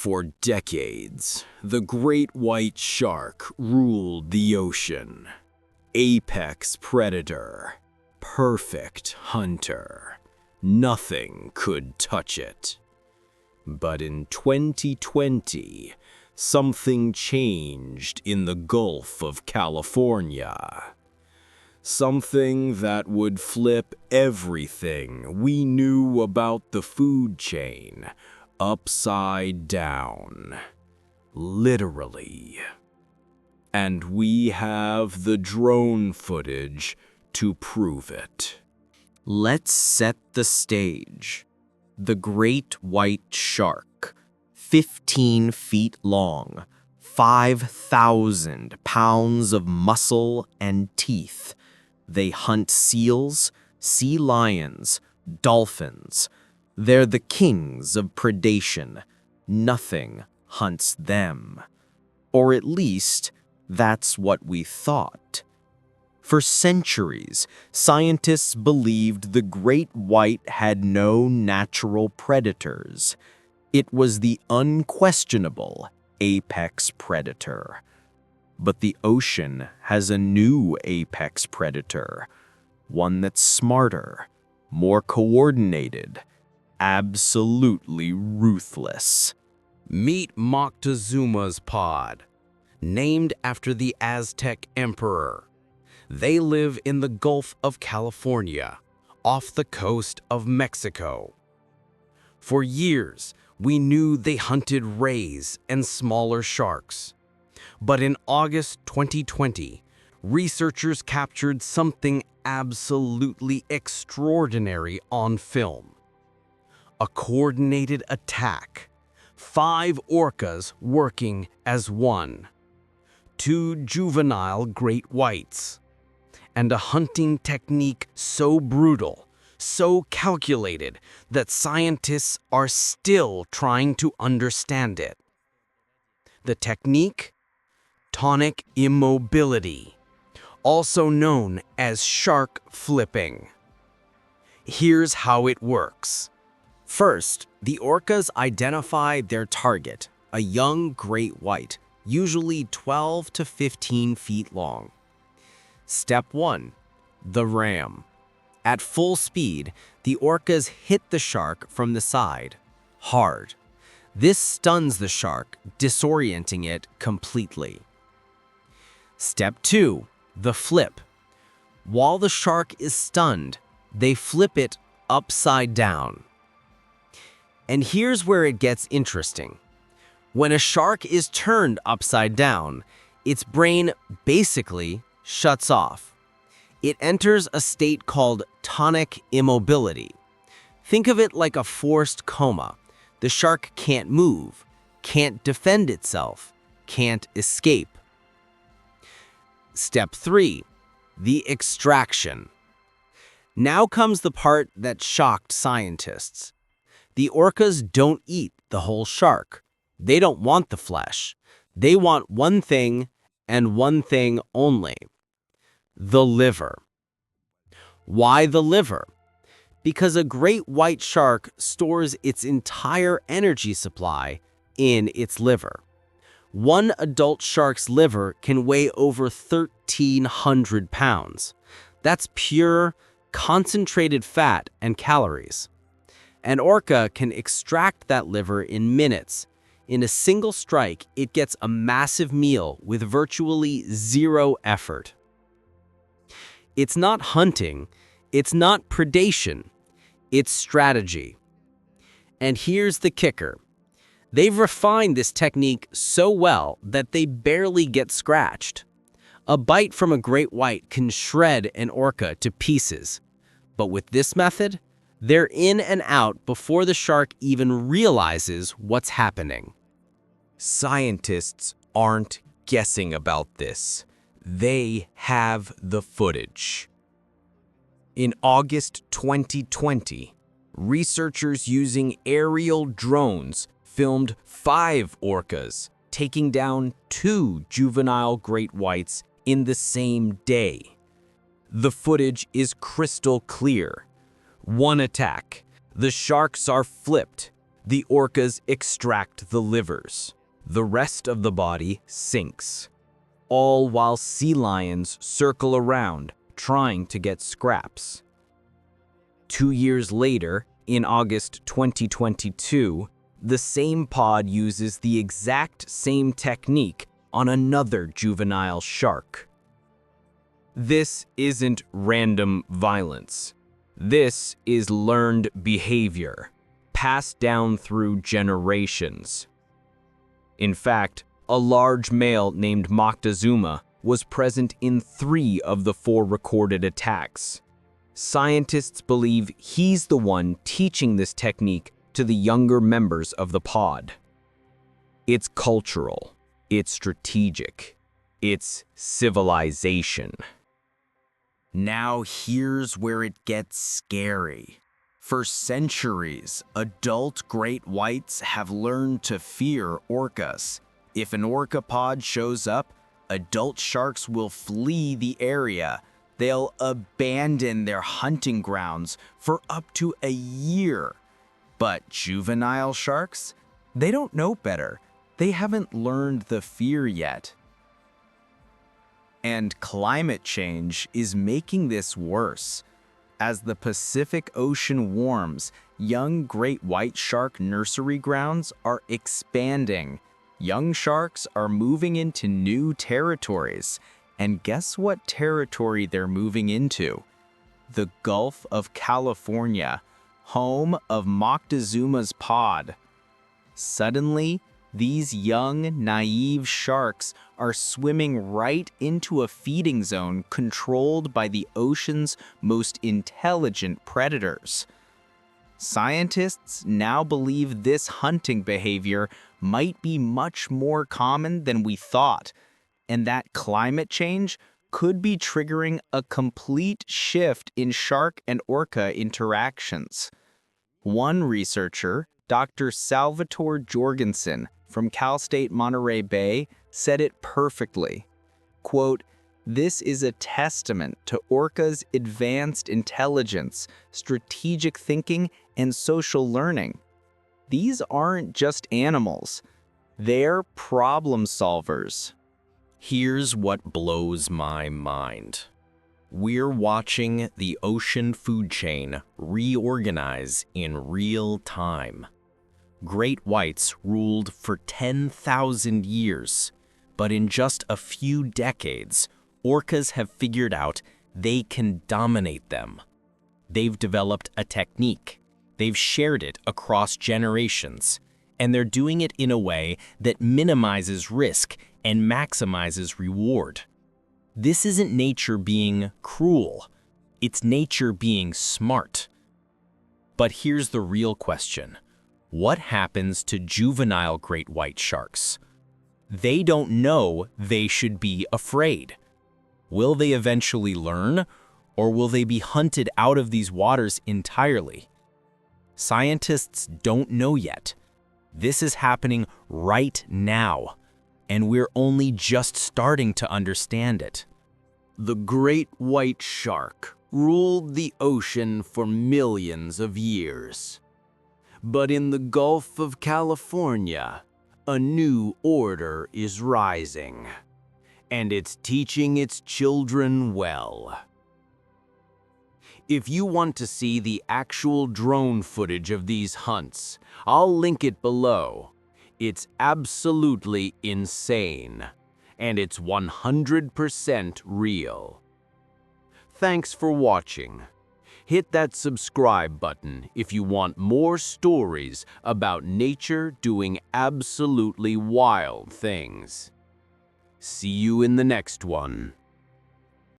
For decades, the great white shark ruled the ocean. Apex predator, perfect hunter. Nothing could touch it. But in 2020, something changed in the Gulf of California. Something that would flip everything we knew about the food chain upside down. Literally. And we have the drone footage to prove it. Let's set the stage. The great white shark, 15 feet long, 5,000 pounds of muscle and teeth. They hunt seals, sea lions, dolphins. They're the kings of predation. Nothing hunts them. Or at least, that's what we thought. For centuries, scientists believed the great white had no natural predators. It was the unquestionable apex predator. But the ocean has a new apex predator, one that's smarter, more coordinated, absolutely ruthless. Meet Moctezuma's pod, named after the Aztec emperor. They live in the Gulf of California, off the coast of Mexico. For years, we knew they hunted rays and smaller sharks. But in August 2020, researchers captured something absolutely extraordinary on film. A coordinated attack. 5 orcas working as one. 2 juvenile great whites. And a hunting technique so brutal, so calculated, that scientists are still trying to understand it. The technique? Tonic immobility, also known as shark flipping. Here's how it works. First, the orcas identify their target, a young great white, usually 12 to 15 feet long. Step 1. The ram. At full speed, the orcas hit the shark from the side, hard. This stuns the shark, disorienting it completely. Step 2. The flip. While the shark is stunned, they flip it upside down. And here's where it gets interesting. When a shark is turned upside down, its brain basically shuts off. It enters a state called tonic immobility. Think of it like a forced coma. The shark can't move, can't defend itself, can't escape. Step 3. The extraction. Now comes the part that shocked scientists. The orcas don't eat the whole shark. They don't want the flesh. They want one thing and one thing only: the liver. Why the liver? Because a great white shark stores its entire energy supply in its liver. One adult shark's liver can weigh over 1,300 pounds. That's pure, concentrated fat and calories. An orca can extract that liver in minutes. In a single strike, it gets a massive meal with virtually zero effort. It's not hunting, it's not predation, it's strategy. And here's the kicker. They've refined this technique so well that they barely get scratched. A bite from a great white can shred an orca to pieces. But with this method, they're in and out before the shark even realizes what's happening. Scientists aren't guessing about this. They have the footage. In August 2020, researchers using aerial drones filmed 5 orcas taking down 2 juvenile great whites in the same day. The footage is crystal clear. One attack, the sharks are flipped. The orcas extract the livers. The rest of the body sinks, all while sea lions circle around, trying to get scraps. 2 years later, in August 2022, the same pod uses the exact same technique on another juvenile shark. This isn't random violence. This is learned behavior, passed down through generations. In fact, a large male named Moctezuma was present in 3 of the 4 recorded attacks. Scientists believe he's the one teaching this technique to the younger members of the pod. It's cultural, it's strategic, it's civilization. Now here's where it gets scary. For centuries, adult great whites have learned to fear orcas. If an orca pod shows up, adult sharks will flee the area. They'll abandon their hunting grounds for up to a year. But juvenile sharks? They don't know better. They haven't learned the fear yet. And climate change is making this worse. As the Pacific Ocean warms, young great white shark nursery grounds are expanding. Young sharks are moving into new territories. And guess what territory they're moving into? The Gulf of California, home of Moctezuma's pod. Suddenly, these young, naive sharks are swimming right into a feeding zone controlled by the ocean's most intelligent predators. Scientists now believe this hunting behavior might be much more common than we thought, and that climate change could be triggering a complete shift in shark and orca interactions. One researcher, Dr. Salvatore Jorgensen from Cal State Monterey Bay, said it perfectly. Quote, "This is a testament to orcas' advanced intelligence, strategic thinking, and social learning. These aren't just animals. They're problem solvers." Here's what blows my mind. We're watching the ocean food chain reorganize in real time. Great whites ruled for 10,000 years, but in just a few decades, orcas have figured out they can dominate them. They've developed a technique. They've shared it across generations, and they're doing it in a way that minimizes risk and maximizes reward. This isn't nature being cruel. It's nature being smart. But here's the real question. What happens to juvenile great white sharks? They don't know they should be afraid. Will they eventually learn, or will they be hunted out of these waters entirely? Scientists don't know yet. This is happening right now, and we're only just starting to understand it. The great white shark ruled the ocean for millions of years. But in the Gulf of California, a new order is rising, and it's teaching its children well. If you want to see the actual drone footage of these hunts, I'll link it below. It's absolutely insane, and it's 100% real. Thanks for watching. Hit that subscribe button if you want more stories about nature doing absolutely wild things. See you in the next one.